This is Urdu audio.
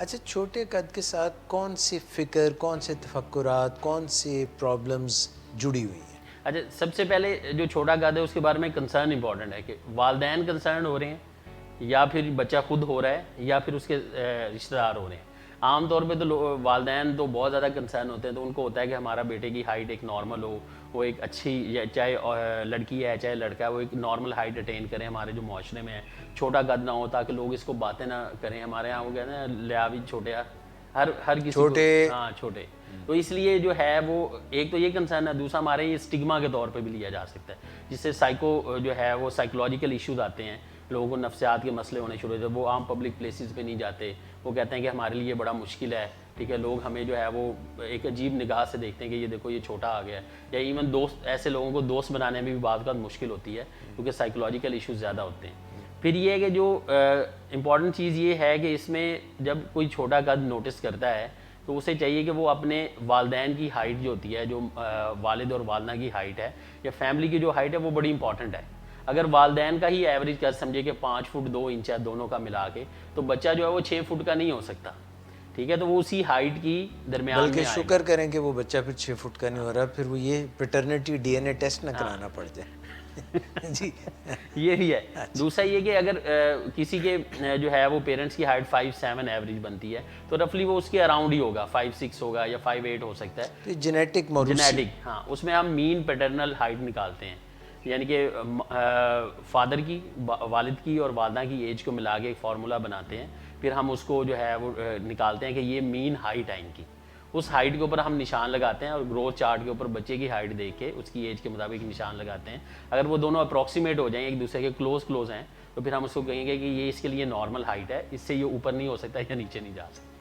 اچھا چھوٹے قد کے ساتھ کون سی فکر، کون سے تفکرات، کون سی پرابلمز جڑی ہوئی ہیں؟ اچھا سب سے پہلے جو چھوٹا قد ہے اس کے بارے میں کنسرن امپورٹنٹ ہے کہ والدین کنسرن ہو رہے ہیں یا پھر بچہ خود ہو رہا ہے یا پھر اس کے رشتہ دار ہو رہے ہیں. عام طور پہ تو والدین تو بہت زیادہ کنسرن ہوتے ہیں, تو ان کو ہوتا ہے کہ ہمارا بیٹے کی ہائٹ ایک نارمل ہو, وہ ایک اچھی, چاہے لڑکی ہے چاہے لڑکا ہے, وہ ایک نارمل ہائٹ اٹین کریں ہمارے جو معاشرے میں ہے, چھوٹا قد نہ ہو تاکہ لوگ اس کو باتیں نہ کریں. ہمارے یہاں وہ کہتے ہیں لیا بھی چھوٹے, ہر کسی کو, ہاں چھوٹے. تو اس لیے جو ہے وہ ایک تو یہ کنسرن ہے, دوسرا ہمارے یہ اسٹگما کے طور پہ بھی لیا جا سکتا ہے, جس سے سائیکو جو ہے وہ سائیکولوجیکل ایشوز آتے ہیں, لوگوں کو نفسیات کے مسئلے ہونے شروع ہوتے ہیں, وہ عام پبلک پلیسز پہ نہیں جاتے, وہ کہتے ہیں کہ ہمارے لیے بڑا مشکل ہے, ٹھیک ہے, لوگ ہمیں جو ہے وہ ایک عجیب نگاہ سے دیکھتے ہیں کہ یہ دیکھو یہ چھوٹا آ گیا ہے, یا ایون دوست, ایسے لوگوں کو دوست بنانے میں بھی بعض اوقات مشکل ہوتی ہے کیونکہ سائیکولوجیکل ایشوز زیادہ ہوتے ہیں. پھر یہ ہے کہ جو امپورٹنٹ چیز یہ ہے کہ اس میں جب کوئی چھوٹا قد نوٹس کرتا ہے تو اسے چاہیے کہ وہ اپنے والدین کی ہائٹ جو ہوتی ہے, جو والد اور والدہ کی ہائٹ ہے یا فیملی کی جو ہائٹ ہے, وہ بڑی امپورٹنٹ ہے. اگر والدین کا ہی ایوریج قد سمجھے کہ 5 فٹ 2 انچ ہے دونوں کا ملا کے, تو بچہ جو ہے وہ 6 فٹ کا نہیں ہو سکتا, ٹھیک ہے, تو وہ اسی ہائٹ کی درمیان میں بلکہ آئے. شکر کریں کہ وہ بچہ پھر 6 فٹ کا نہیں ہو رہا, پھر وہ یہ paternity D N a test نہ کرانا پڑ جائے. جی یہ بھی ہے. دوسرا یہ کہ اگر کسی کے جو ہے وہ پیرنٹس کی ہائٹ 5'7" ایوریج بنتی ہے تو رفلی وہ اس کے اراؤنڈ ہی ہوگا, 5'6" ہوگا یا 5'8" ہو سکتا ہے. جینیٹک موروثی, جینیٹک, ہاں, اس میں ہم مین پیٹرنل ہائٹ نکالتے ہیں, یعنی کہ فادر کی, والد کی اور والدہ کی ایج کو ملا کے ایک فارمولا بناتے ہیں, پھر ہم اس کو جو ہے وہ نکالتے ہیں کہ یہ مین ہائٹ ہے ان کی. اس ہائٹ کے اوپر ہم نشان لگاتے ہیں اور گروتھ چارٹ کے اوپر بچے کی ہائٹ دیکھ کے اس کی ایج کے مطابق نشان لگاتے ہیں. اگر وہ دونوں اپروکسیمیٹ ہو جائیں, ایک دوسرے کے کلوز ہیں, تو پھر ہم اس کو کہیں گے کہ یہ اس کے لیے نارمل ہائٹ ہے, اس سے یہ اوپر نہیں ہو سکتا یا نیچے نہیں جا سکتا.